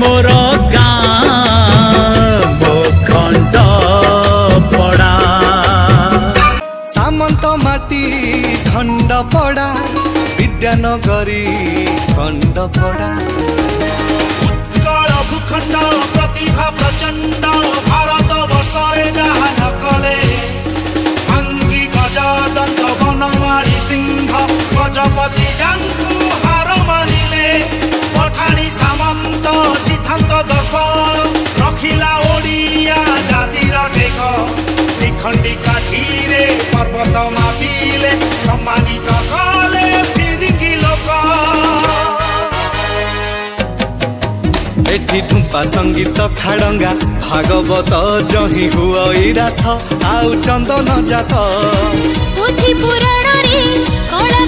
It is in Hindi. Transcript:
मोर गाँ मो खंड पड़ा सामंत माटी खंड पड़ा विद्यानगरी खंड पड़ा उत्कल भूखंड प्रतिभा प्रचंड भारत वर्षे जहाँ नकले भांगी गजदंत बनमाली सिंह गजपति जांकु हार मानिले पठाणी सामंत सिद्धांत दर्पण रखिला ओडिया जातिर टेक विखंडी काठीरे पर्वत मापिले सम्मानित कले फिरिकी लोक एठी ठुम्पा संगीत खाड़ंगा भागवत जही हुआ इरास आउ चंदन जात पुथी पुराण रे कला